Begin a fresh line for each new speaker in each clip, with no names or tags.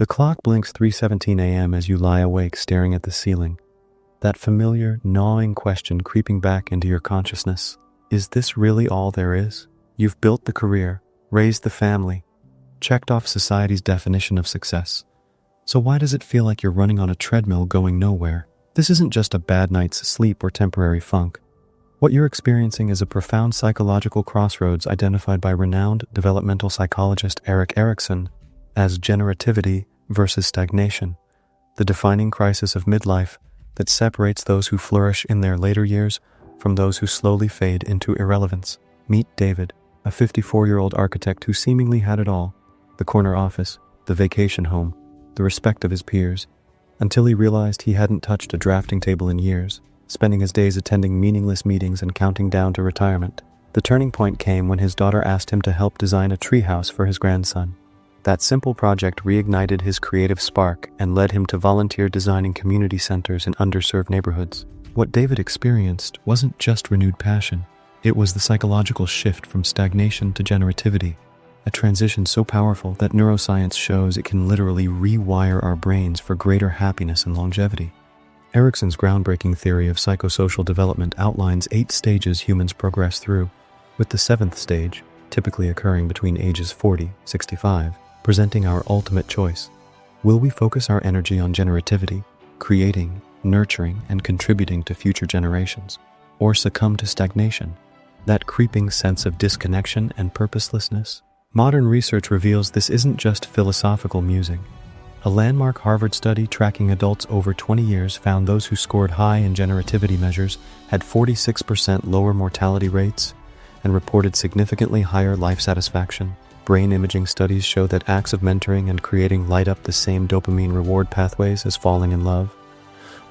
The clock blinks 3:17 a.m. as you lie awake staring at the ceiling. That familiar, gnawing question creeping back into your consciousness. Is this really all there is? You've built the career, raised the family, checked off society's definition of success. So why does it feel like you're running on a treadmill going nowhere? This isn't just a bad night's sleep or temporary funk. What you're experiencing is a profound psychological crossroads identified by renowned developmental psychologist Erik Erikson as generativity versus stagnation, the defining crisis of midlife that separates those who flourish in their later years from those who slowly fade into irrelevance. Meet David, a 54-year-old architect who seemingly had it all: the corner office, the vacation home, the respect of his peers, until he realized he hadn't touched a drafting table in years, spending his days attending meaningless meetings and counting down to retirement. The turning point came when his daughter asked him to help design a treehouse for his grandson. That simple project reignited his creative spark and led him to volunteer designing community centers in underserved neighborhoods. What David experienced wasn't just renewed passion. It was the psychological shift from stagnation to generativity, a transition so powerful that neuroscience shows it can literally rewire our brains for greater happiness and longevity. Erikson's groundbreaking theory of psychosocial development outlines 8 stages humans progress through, with the 7th stage, typically occurring between ages 40-65, presenting our ultimate choice. Will we focus our energy on generativity, creating, nurturing, and contributing to future generations, or succumb to stagnation, that creeping sense of disconnection and purposelessness? Modern research reveals this isn't just philosophical musing. A landmark Harvard study tracking adults over 20 years found those who scored high in generativity measures had 46% lower mortality rates and reported significantly higher life satisfaction. Brain imaging studies show that acts of mentoring and creating light up the same dopamine reward pathways as falling in love,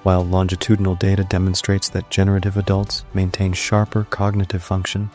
while longitudinal data demonstrates that generative adults maintain sharper cognitive function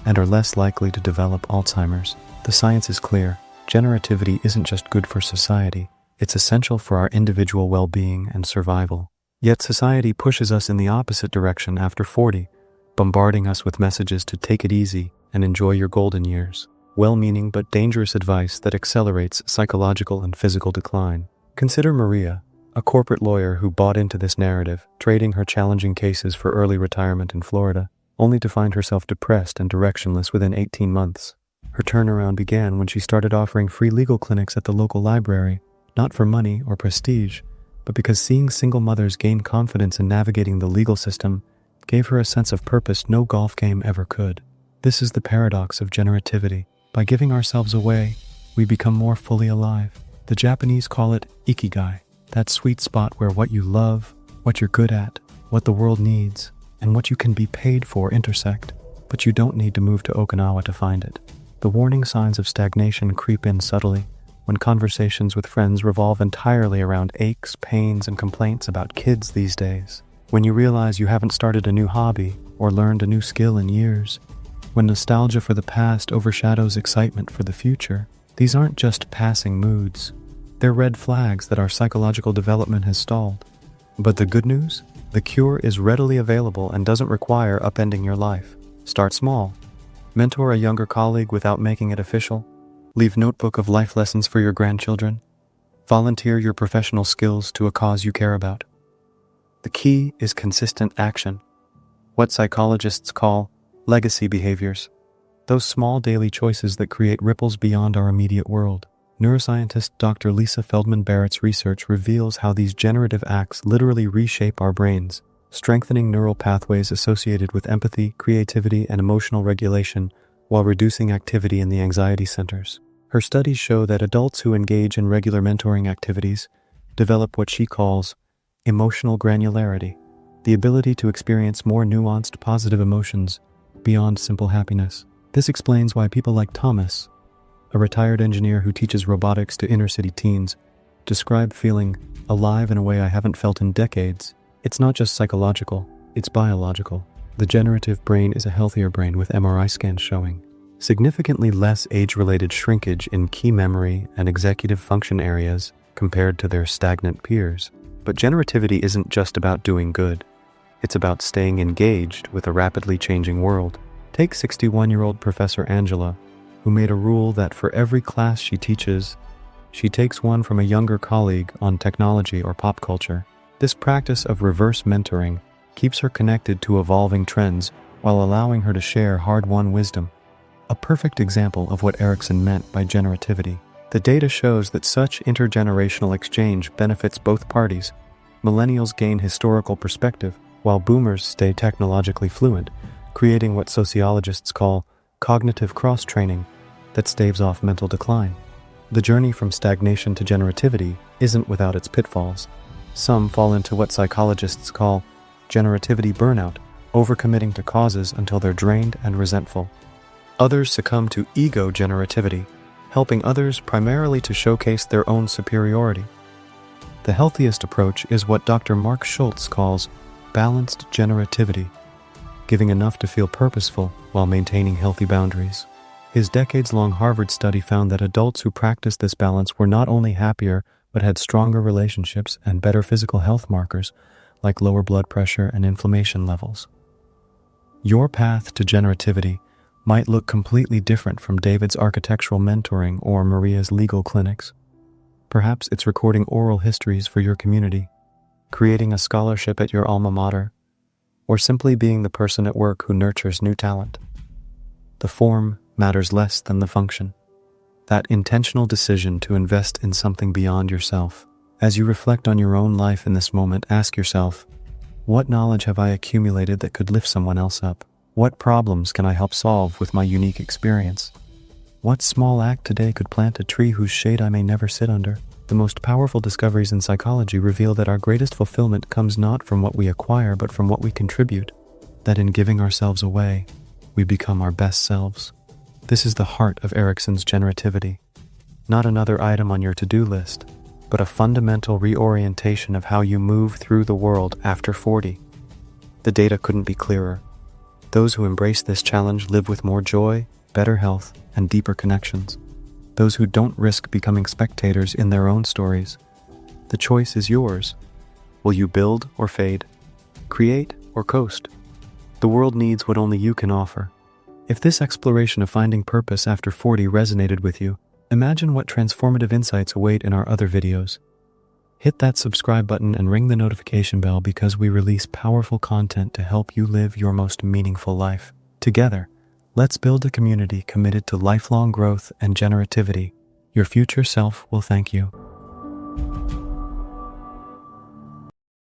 and are less likely to develop Alzheimer's. The science is clear. Generativity isn't just good for society, it's essential for our individual well-being and survival. Yet society pushes us in the opposite direction after 40, bombarding us with messages to take it easy and enjoy your golden years. Well-meaning but dangerous advice that accelerates psychological and physical decline. Consider Maria, a corporate lawyer who bought into this narrative, trading her challenging cases for early retirement in Florida, only to find herself depressed and directionless within 18 months. Her turnaround began when she started offering free legal clinics at the local library, not for money or prestige, but because seeing single mothers gain confidence in navigating the legal system gave her a sense of purpose no golf game ever could. This is the paradox of generativity. By giving ourselves away, we become more fully alive. The Japanese call it ikigai, that sweet spot where what you love, what you're good at, what the world needs, and what you can be paid for intersect. But you don't need to move to Okinawa to find it. The warning signs of stagnation creep in subtly when conversations with friends revolve entirely around aches, pains, and complaints about kids these days. When you realize you haven't started a new hobby or learned a new skill in years. When nostalgia for the past overshadows excitement for the future. These aren't just passing moods. They're red flags that our psychological development has stalled. But the good news? The cure is readily available and doesn't require upending your life. Start small. Mentor a younger colleague without making it official. Leave notebook of life lessons for your grandchildren. Volunteer your professional skills to a cause you care about. The key is consistent action. What psychologists call legacy behaviors. Those small daily choices that create ripples beyond our immediate world. Neuroscientist Dr. Lisa Feldman Barrett's research reveals how these generative acts literally reshape our brains, strengthening neural pathways associated with empathy, creativity, and emotional regulation, while reducing activity in the anxiety centers. Her studies show that adults who engage in regular mentoring activities develop what she calls emotional granularity, the ability to experience more nuanced positive emotions beyond simple happiness. This explains why people like Thomas, a retired engineer who teaches robotics to inner-city teens, describe feeling alive in a way I haven't felt in decades. It's not just psychological, it's biological. The generative brain is a healthier brain with MRI scans showing significantly less age-related shrinkage in key memory and executive function areas compared to their stagnant peers. But generativity isn't just about doing good. It's about staying engaged with a rapidly changing world. Take 61-year-old Professor Angela, who made a rule that for every class she teaches, She takes one from a younger colleague on technology or pop culture. This practice of reverse mentoring keeps her connected to evolving trends while allowing her to share hard-won wisdom. A perfect example of what Erikson meant by generativity. The data shows that such intergenerational exchange benefits both parties. Millennials gain historical perspective, while boomers stay technologically fluent, creating what sociologists call cognitive cross-training that staves off mental decline. The journey from stagnation to generativity isn't without its pitfalls. Some fall into what psychologists call generativity burnout, overcommitting to causes until they're drained and resentful. Others succumb to ego generativity, helping others primarily to showcase their own superiority. The healthiest approach is what Dr. Mark Schultz calls balanced generativity, giving enough to feel purposeful while maintaining healthy boundaries. His decades-long Harvard study found that adults who practiced this balance were not only happier, but had stronger relationships and better physical health markers, like lower blood pressure and inflammation levels. Your path to generativity might look completely different from David's architectural mentoring or Maria's legal clinics. Perhaps it's recording oral histories for your community, creating a scholarship at your alma mater, or simply being the person at work who nurtures new talent. The form matters less than the function. That intentional decision to invest in something beyond yourself. As you reflect on your own life in this moment, ask yourself, what knowledge have I accumulated that could lift someone else up? What problems can I help solve with my unique experience? What small act today could plant a tree whose shade I may never sit under? The most powerful discoveries in psychology reveal that our greatest fulfillment comes not from what we acquire, but from what we contribute. That in giving ourselves away, we become our best selves. This is the heart of Erikson's generativity. Not another item on your to-do list, but a fundamental reorientation of how you move through the world after 40. The data couldn't be clearer. Those who embrace this challenge live with more joy, better health, and deeper connections. Those who don't risk becoming spectators in their own stories. The choice is yours. Will you build or fade? Create or coast? The world needs what only you can offer. If this exploration of finding purpose after 40 resonated with you, imagine what transformative insights await in our other videos. Hit that subscribe button and ring the notification bell because we release powerful content to help you live your most meaningful life. Together, let's build a community committed to lifelong growth and generativity. Your future self will thank you.